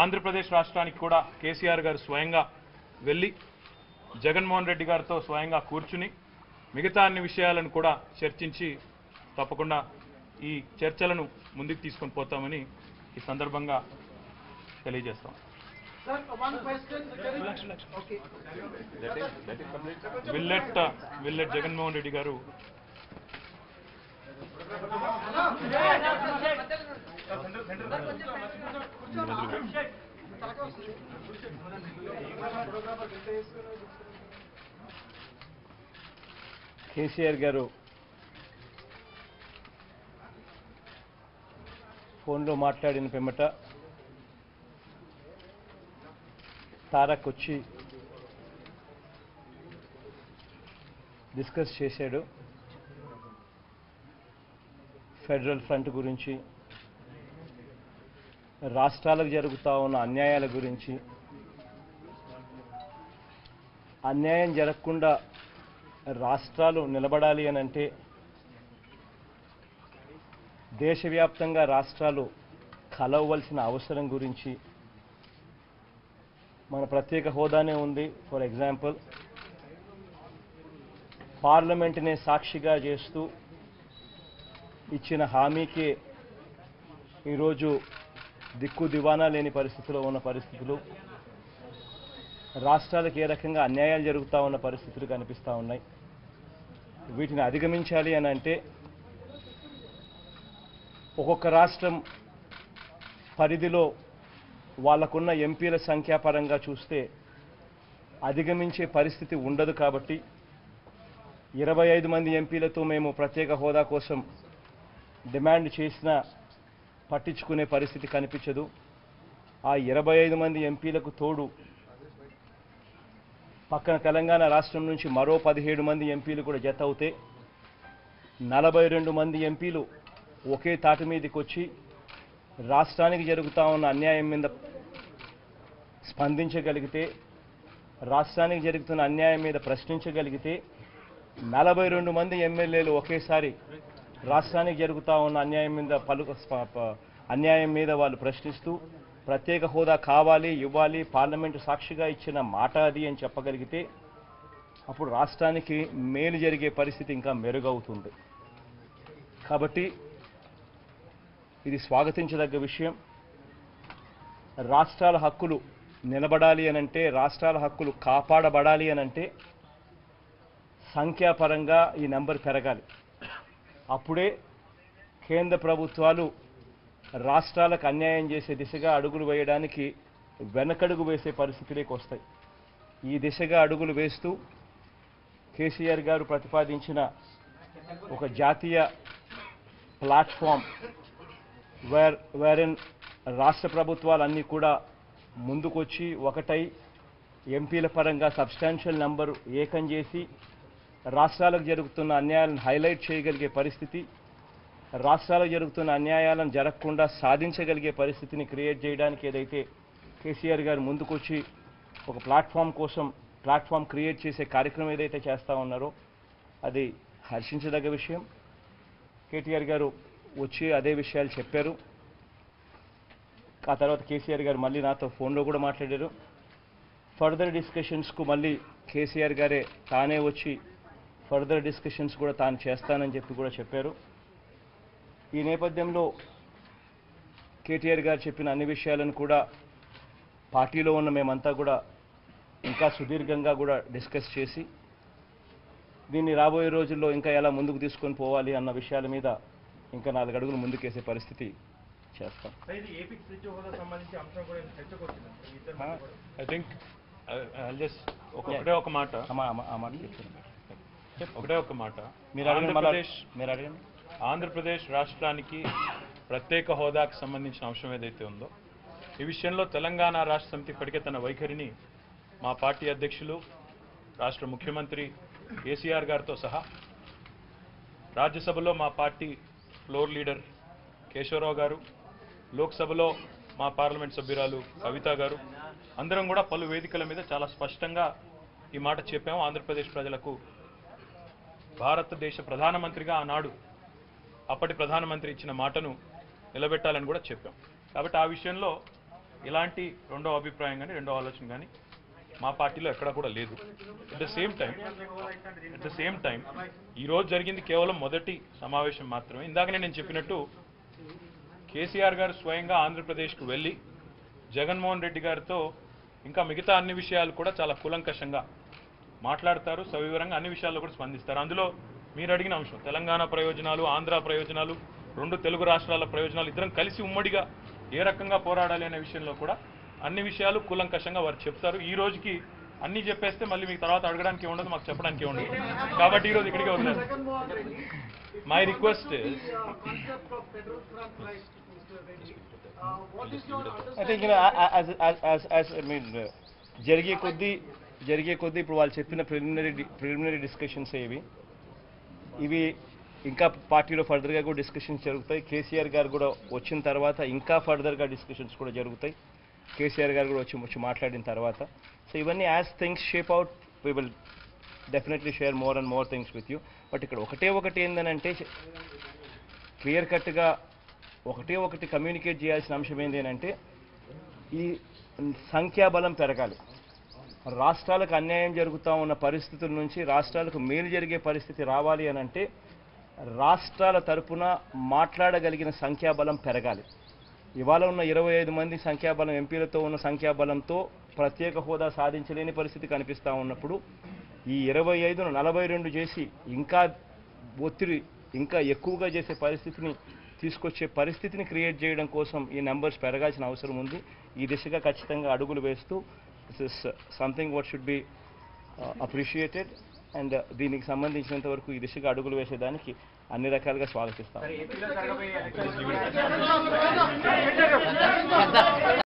ఆంధ్రప్రదేశ్ రాష్ట్రానికి కూడా కేసీఆర్ గారు స్వయంగా వెళ్ళి జగన్మోహన్ రెడ్డి గారితో స్వయంగా కూర్చుని మిగతా అన్ని విషయాలను కూడా చర్చించి తప్పకుండా ఈ చర్చలను ముందుకు తీసుకొని పోతామని ఈ సందర్భంగా తెలియజేస్తాం. విల్లెట్ జగన్మోహన్ రెడ్డి గారు కేసీఆర్ గారు ఫోన్లో మాట్లాడిన పిమ్మట తారక్ వచ్చి డిస్కస్ చేశాడు. ఫెడరల్ ఫ్రంట్ గురించి, రాష్ట్రాలకు జరుగుతూ ఉన్న అన్యాయాల గురించి, అన్యాయం జరగకుండా రాష్ట్రాలు నిలబడాలి అనంటే దేశవ్యాప్తంగా రాష్ట్రాలు కలవవలసిన అవసరం గురించి, మన ప్రత్యేక హోదానే ఉంది. ఫర్ ఎగ్జాంపుల్ పార్లమెంటునే సాక్షిగా చేస్తూ ఇచ్చిన హామీకి ఈరోజు దిక్కు దివానా లేని పరిస్థితిలో ఉన్న పరిస్థితులు, రాష్ట్రాలకు ఏ రకంగా అన్యాయాలు జరుగుతూ ఉన్న పరిస్థితులు కనిపిస్తూ ఉన్నాయి. వీటిని అధిగమించాలి అని అంటే ఒక్కొక్క రాష్ట్రం పరిధిలో వాళ్ళకున్న ఎంపీల సంఖ్యాపరంగా చూస్తే అధిగమించే పరిస్థితి ఉండదు. కాబట్టి 25 మంది ఎంపీలతో మేము ప్రత్యేక హోదా కోసం డిమాండ్ చేసినా పట్టించుకునే పరిస్థితి కనిపించదు. ఆ 25 మంది ఎంపీలకు తోడు పక్కన తెలంగాణ రాష్ట్రం నుంచి మరో 17 మంది ఎంపీలు కూడా జత అవుతే 42 మంది ఎంపీలు ఒకే తాటి మీదకి వచ్చి రాష్ట్రానికి జరుగుతూ ఉన్న అన్యాయం మీద స్పందించగలిగితే, రాష్ట్రానికి జరుగుతున్న అన్యాయం మీద ప్రశ్నించగలిగితే 42 మంది ఎమ్మెల్యేలు ఒకేసారి రాష్ట్రానికి జరుగుతూ ఉన్న అన్యాయం మీద వాళ్ళు ప్రశ్నిస్తూ ప్రత్యేక హోదా కావాలి, ఇవ్వాలి, పార్లమెంటు సాక్షిగా ఇచ్చిన మాట అది అని చెప్పగలిగితే అప్పుడు రాష్ట్రానికి మేలు జరిగే పరిస్థితి ఇంకా మెరుగవుతుంది. కాబట్టి ఇది స్వాగతించదగ్గ విషయం. రాష్ట్రాల హక్కులు నిలబడాలి అనంటే, రాష్ట్రాల హక్కులు కాపాడబడాలి అనంటే సంఖ్యాపరంగా ఈ నెంబర్ పెరగాలి. అప్పుడే కేంద్ర ప్రభుత్వాలు రాష్ట్రాలకు అన్యాయం చేసే దిశగా అడుగులు వేయడానికి వెనకడుగు వేసే పరిస్థితిలోకి వస్తాయి. ఈ దిశగా అడుగులు వేస్తూ కేసీఆర్ గారు ప్రతిపాదించిన ఒక జాతీయ ప్లాట్ఫామ్ వేరిన్ రాష్ట్ర ప్రభుత్వాలన్నీ కూడా ముందుకొచ్చి ఒకటై ఎంపీల పరంగా సబ్స్టాన్షియల్ నెంబరు ఏకం చేసి రాష్ట్రాలకు జరుగుతున్న అన్యాయాలను హైలైట్ చేయగలిగే పరిస్థితి, రాష్ట్రాలకు జరుగుతున్న అన్యాయాలను జరగకుండా సాధించగలిగే పరిస్థితిని క్రియేట్ చేయడానికి ఏదైతే కేసీఆర్ గారు ముందుకొచ్చి ఒక ప్లాట్ఫామ్ క్రియేట్ చేసే కార్యక్రమం ఏదైతే చేస్తూ ఉన్నారో అది హర్షించదగ్గ విషయం. కేటీఆర్ గారు వచ్చి అదే విషయాలు చెప్పారు. ఆ తర్వాత కేసీఆర్ గారు మళ్ళీ నాతో ఫోన్లో కూడా మాట్లాడారు. ఫర్దర్ డిస్కషన్స్కు మళ్ళీ కేసీఆర్ గారే తానే వచ్చి ఫర్దర్ డిస్కషన్స్ కూడా తాను చేస్తానని చెప్పి కూడా చెప్పారు. ఈ నేపథ్యంలో కేటీఆర్ గారు చెప్పిన అన్ని విషయాలను కూడా పార్టీలో ఉన్న మేమంతా కూడా ఇంకా సుదీర్ఘంగా కూడా డిస్కస్ చేసి దీన్ని రాబోయే రోజుల్లో ఇంకా ఎలా ముందుకు తీసుకొని పోవాలి అన్న విషయాల మీద ఇంకా 4 అడుగులు ముందుకేసే పరిస్థితి చేస్తాం. ఐ థింక్ జస్ట్ ఒకటే ఒక మాట ఆంధ్రప్రదేశ్ రాష్ట్రానికి ప్రత్యేక హోదాకు సంబంధించిన అంశం ఏదైతే ఉందో ఈ విషయంలో తెలంగాణ రాష్ట్ర సమితి ఇప్పటికే తన వైఖరిని మా పార్టీ అధ్యక్షులు రాష్ట్ర ముఖ్యమంత్రి కేసీఆర్ గారితో సహా రాజ్యసభలో మా పార్టీ ఫ్లోర్ లీడర్ కేశవరావు గారు, లోక్సభలో మా పార్లమెంట్ సభ్యురాలు కవిత గారు అందరం కూడా పలు వేదికల మీద చాలా స్పష్టంగా ఈ మాట చెప్పాము. ఆంధ్రప్రదేశ్ ప్రజలకు భారతదేశ ప్రధానమంత్రిగా ఆనాడు అప్పటి ప్రధానమంత్రి ఇచ్చిన మాటను నిలబెట్టాలని కూడా చెప్పాం. కాబట్టి ఆ విషయంలో ఇలాంటి రెండో అభిప్రాయం కానీ రెండో ఆలోచన కానీ మా పార్టీలో ఎక్కడ కూడా లేదు. అట్ ద సేమ్ టైం ఈరోజు జరిగింది కేవలం మొదటి సమావేశం మాత్రమే. ఇందాకనే నేను చెప్పినట్టు కేసీఆర్ గారు స్వయంగా ఆంధ్రప్రదేశ్కు వెళ్ళి జగన్మోహన్ రెడ్డి గారితో ఇంకా మిగతా అన్ని విషయాలు కూడా చాలా కూలంకషంగా మాట్లాడతారు, సవివరంగా అన్ని విషయాల్లో కూడా స్పందిస్తారు. అందులో మీరు అడిగిన అంశం తెలంగాణ ప్రయోజనాలు, ఆంధ్ర ప్రయోజనాలు, రెండు తెలుగు రాష్ట్రాల ప్రయోజనాలు ఇద్దరం కలిసి ఉమ్మడిగా ఏ రకంగా పోరాడాలి అనే విషయంలో కూడా అన్ని విషయాలు కూలంకషంగా వారు చెప్తారు. ఈ రోజుకి అన్ని చెప్పేస్తే మళ్ళీ మీకు తర్వాత అడగడానికి ఉండదు, మాకు చెప్పడానికి ఉండదు. కాబట్టి ఈరోజు ఇక్కడికే వదిలేదు. My request I think as I mean జరిగే కొద్దీ ఇప్పుడు వాళ్ళు చెప్పిన ప్రిలిమినరీ డిస్కషన్స్ ఇవి ఇంకా పార్టీలో ఫర్దర్గా కూడా డిస్కషన్స్ జరుగుతాయి. కేసీఆర్ గారు కూడా వచ్చిన తర్వాత ఇంకా ఫర్దర్గా డిస్కషన్స్ కూడా జరుగుతాయి. కేసీఆర్ గారు కూడా వచ్చి మాట్లాడిన తర్వాత. సో ఇవన్నీ as things shape out we will definitely share more and more things with you. But ఇక్కడ ఒకటి ఏంటంటే క్లియర్ కట్గా ఒకటి కమ్యూనికేట్ చేయాల్సిన అంశం ఏంటంటే ఈ సంఖ్యాబలం పెరగాలి. రాష్ట్రాలకు అన్యాయం జరుగుతూ ఉన్న పరిస్థితుల నుంచి రాష్ట్రాలకు మేలు జరిగే పరిస్థితి రావాలి అని అంటే రాష్ట్రాల తరపున మాట్లాడగలిగిన సంఖ్యాబలం పెరగాలి. ఇవాళ ఉన్న 25 మంది సంఖ్యాబలం ఎంపీలతో ఉన్న సంఖ్యాబలంతో ప్రత్యేక హోదా సాధించలేని పరిస్థితి కనిపిస్తూ ఉన్నప్పుడు ఈ 25ను 42 చేసి ఇంకా ఒత్తిడి ఇంకా ఎక్కువగా చేసే పరిస్థితిని తీసుకొచ్చే పరిస్థితిని క్రియేట్ చేయడం కోసం ఈ నెంబర్స్ పెరగాల్సిన అవసరం ఉంది. ఈ దిశగా ఖచ్చితంగా అడుగులు వేస్తూ this is something what should be appreciated and దీనికి సంబంధించినంత వరకు ఈ దిశగా అడుగులు వేసేదానికి అన్ని రకాలుగా స్వాగతిస్తాం.